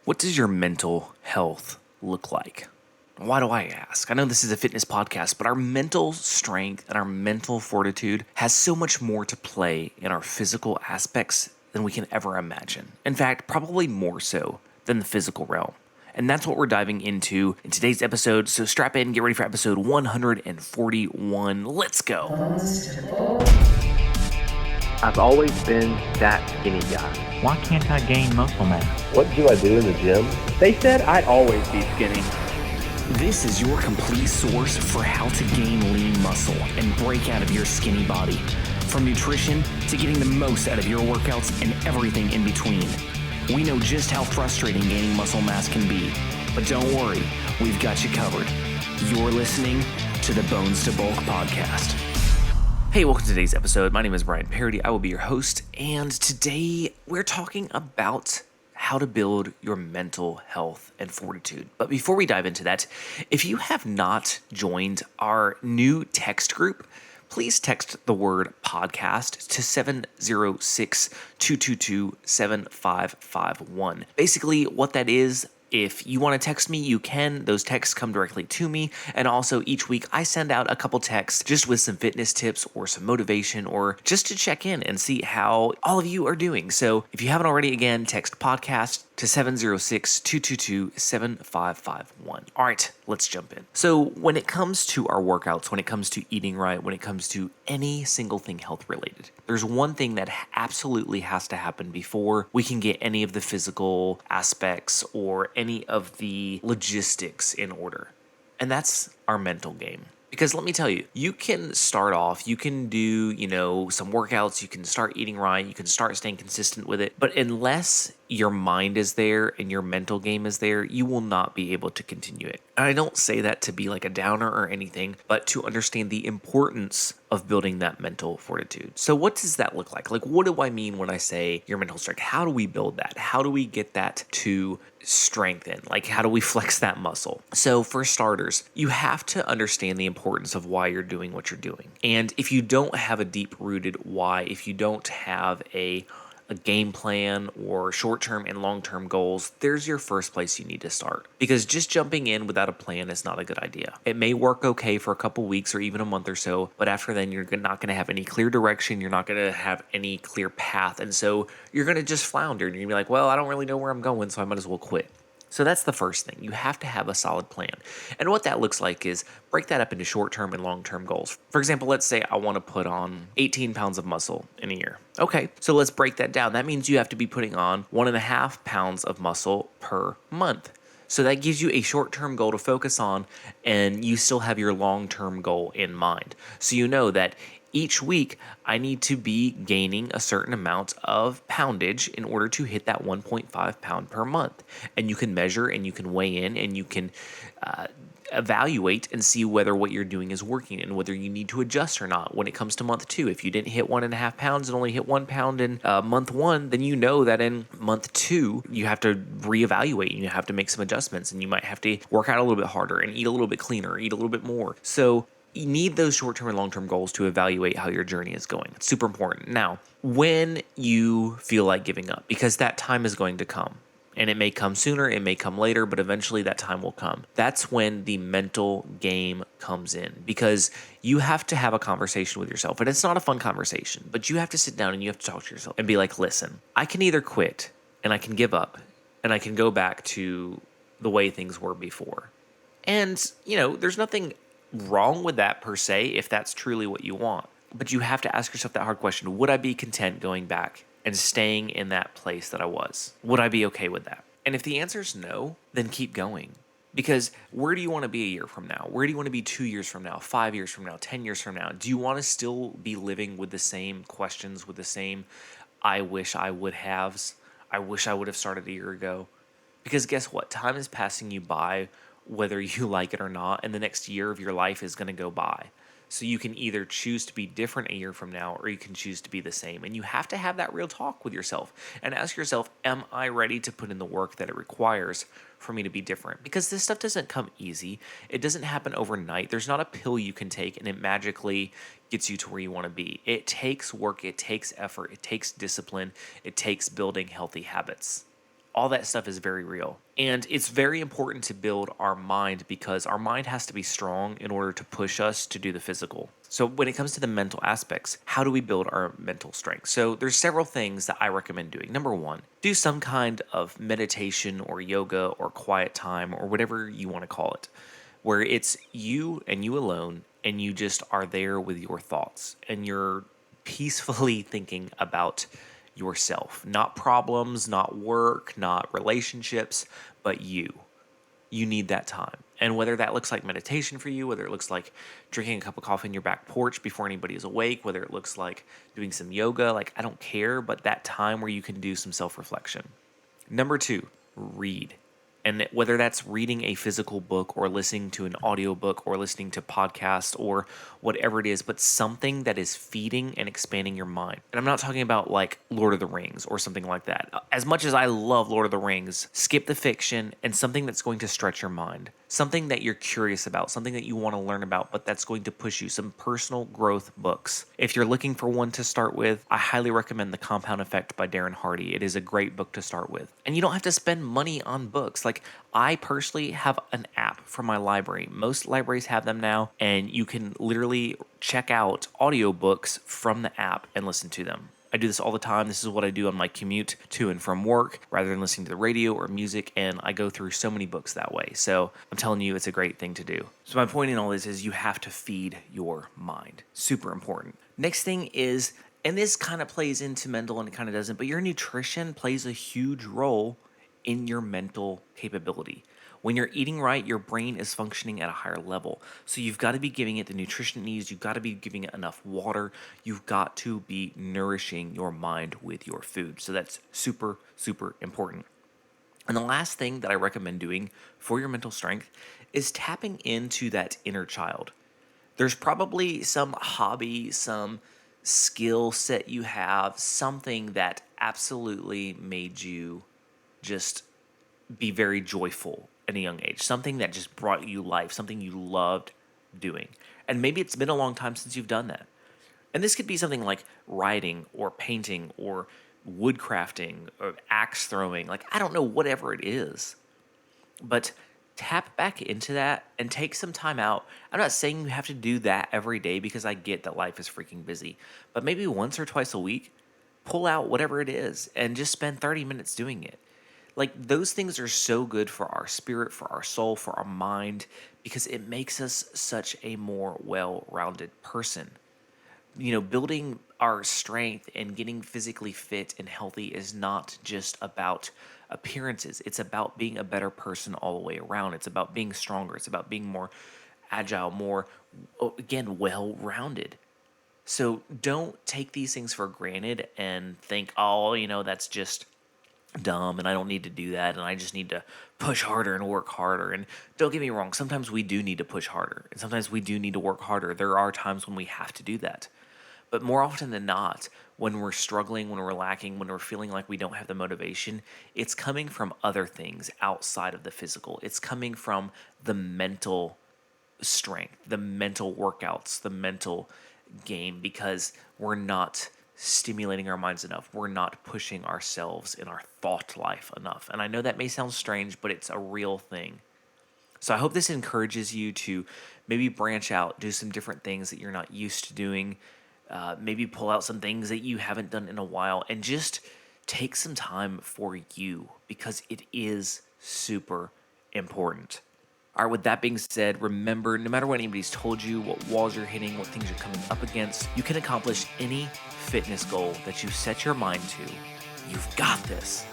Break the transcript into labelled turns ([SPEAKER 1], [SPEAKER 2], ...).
[SPEAKER 1] What does your mental health look like? Why do I ask? I know this is a fitness podcast, but our mental strength and our mental fortitude has so much more to play in our physical aspects than we can ever imagine. In fact, probably more so than the physical realm. And that's what we're diving into in today's episode. So strap in, get ready for episode 141. Let's go.
[SPEAKER 2] I've always been that skinny guy.
[SPEAKER 3] Why can't I gain muscle mass?
[SPEAKER 4] What do I do in the gym?
[SPEAKER 2] They said I'd always be skinny.
[SPEAKER 1] This is your complete source for how to gain lean muscle and break out of your skinny body. From nutrition to getting the most out of your workouts and everything in between. We know just how frustrating gaining muscle mass can be, but don't worry, we've got you covered. You're listening to the Bones to Bulk podcast. Hey, welcome to today's episode. My name is Bryan. I will be your host, and today we're talking about how to build your mental health and fortitude. But before we dive into that, if you have not joined our new text group, please text the word podcast to 706-222-7551. Basically, what that is, if you want to text me, you can. Those texts come directly to me. And also each week I send out a couple texts just with some fitness tips or some motivation or just to check in and see how all of you are doing. So if you haven't already, again, text podcast to 706-222-7551. All right, let's jump in. So when it comes to our workouts, when it comes to eating right, when it comes to any single thing health related, there's one thing that absolutely has to happen before we can get any of the physical aspects or any of the logistics in order. And that's our mental game. Because let me tell you, you can start off, you can do, some workouts, you can start eating right, you can start staying consistent with it. But unless your mind is there and your mental game is there, you will not be able to continue it. And I don't say that to be like a downer or anything, but to understand the importance of building that mental fortitude. So what does that look like? Like, what do I mean when I say your mental strength? How do we build that? How do we get that to strengthen? Like, how do we flex that muscle? So for starters, you have to understand the importance of why you're doing what you're doing. And if you don't have a deep-rooted why, if you don't have a game plan or short-term and long-term goals, there's your first place you need to start. Because just jumping in without a plan is not a good idea. It may work okay for a couple weeks or even a month or so, but after then you're not going to have any clear direction. You're not going to have any clear path. And so you're going to just flounder and you're going to be like, well, I don't really know where I'm going, so I might as well quit. So that's the first thing. You have to have a solid plan. And what that looks like is break that up into short-term and long-term goals. For example, let's say I want to put on 18 pounds of muscle in a year. Okay, so let's break that down. That means you have to be putting on 1.5 pounds of muscle per month. So that gives you a short-term goal to focus on, and you still have your long-term goal in mind. So you know that each week, I need to be gaining a certain amount of poundage in order to hit that 1.5 pound per month. And you can measure and you can weigh in and you can evaluate and see whether what you're doing is working and whether you need to adjust or not when it comes to month 2. If you didn't hit 1.5 pounds and only hit 1 pound in month 1, then you know that in month 2, you have to reevaluate and you have to make some adjustments and you might have to work out a little bit harder and eat a little bit cleaner, eat a little bit more. So you need those short-term and long-term goals to evaluate how your journey is going. It's super important. Now, when you feel like giving up, because that time is going to come, and it may come sooner, it may come later, but eventually that time will come. That's when the mental game comes in, because you have to have a conversation with yourself. And it's not a fun conversation, but you have to sit down and you have to talk to yourself and be like, listen, I can either quit and I can give up and I can go back to the way things were before. And, there's nothing wrong with that per se if that's truly what you want. But you have to ask yourself that hard question. Would I be content going back and staying in that place that I was? Would I be okay with that? And if the answer is no, then keep going. Because where do you want to be a year from now? Where do you want to be 2 years from now, 5 years from now, 10 years from now? Do you want to still be living with the same questions, with the same I wish I would haves? I wish I would have started a year ago. Because guess what? Time is passing you by whether you like it or not, and the next year of your life is going to go by. So you can either choose to be different a year from now, or you can choose to be the same. And you have to have that real talk with yourself and ask yourself, am I ready to put in the work that it requires for me to be different? Because this stuff doesn't come easy. It doesn't happen overnight. There's not a pill you can take and it magically gets you to where you want to be. It takes work. It takes effort. It takes discipline. It takes building healthy habits. all that stuff is very real. And it's very important to build our mind because our mind has to be strong in order to push us to do the physical. So when it comes to the mental aspects, how do we build our mental strength? So there's several things that I recommend doing. Number one, do some kind of meditation or yoga or quiet time or whatever you want to call it, where it's you and you alone, and you just are there with your thoughts and you're peacefully thinking about yourself, not problems, not work, not relationships, but you. You need that time. And whether that looks like meditation for you, whether it looks like drinking a cup of coffee on your back porch before anybody is awake, whether it looks like doing some yoga, like I don't care, but that time where you can do some self-reflection. Number two, read. And whether that's reading a physical book or listening to an audiobook or listening to podcasts or whatever it is, but something that is feeding and expanding your mind. And I'm not talking about like Lord of the Rings or something like that. As much as I love Lord of the Rings, skip the fiction and something that's going to stretch your mind. Something that you're curious about, something that you want to learn about, but that's going to push you. Some personal growth books. If you're looking for one to start with, I highly recommend The Compound Effect by Darren Hardy. It is a great book to start with. And you don't have to spend money on books. Like I personally have an app from my library. Most libraries have them now, and you can literally check out audiobooks from the app and listen to them. I do this all the time. This is what I do on my commute to and from work rather than listening to the radio or music, and I go through so many books that way. So I'm telling you, it's a great thing to do. So my point in all this is you have to feed your mind. Super important. Next thing is, and this kind of plays into mental and it kind of doesn't, but your nutrition plays a huge role in your mental capability. When you're eating right, your brain is functioning at a higher level. So you've got to be giving it the nutrition it needs. You've got to be giving it enough water. You've got to be nourishing your mind with your food. So that's super, super important. And the last thing that I recommend doing for your mental strength is tapping into that inner child. There's probably some hobby, some skill set you have, something that absolutely made you just be very joyful at a young age, something that just brought you life, something you loved doing. And maybe it's been a long time since you've done that. And this could be something like writing or painting or woodcrafting or axe throwing, like I don't know, whatever it is. But tap back into that and take some time out. I'm not saying you have to do that every day because I get that life is freaking busy, but maybe once or twice a week, pull out whatever it is and just spend 30 minutes doing it. Like those things are so good for our spirit, for our soul, for our mind, because it makes us such a more well-rounded person. You know, building our strength and getting physically fit and healthy is not just about appearances. It's about being a better person all the way around. It's about being stronger. It's about being more agile, more, again, well-rounded. So don't take these things for granted and think, oh, you know, that's just dumb and I don't need to do that and I just need to push harder and work harder. And don't get me wrong, sometimes we do need to push harder and sometimes we do need to work harder. There are times when we have to do that. But more often than not, when we're struggling, when we're lacking, when we're feeling like we don't have the motivation, it's coming from other things outside of the physical. It's coming from the mental strength, the mental workouts, the mental game, because we're not stimulating our minds enough. We're not pushing ourselves in our thought life enough. And I know that may sound strange, but it's a real thing. So I hope this encourages you to maybe branch out, do some different things that you're not used to doing, maybe pull out some things that you haven't done in a while, and just take some time for you because it is super important. All right, with that being said, remember, no matter what anybody's told you, what walls you're hitting, what things you're coming up against, you can accomplish any fitness goal that you set your mind to. You've got this.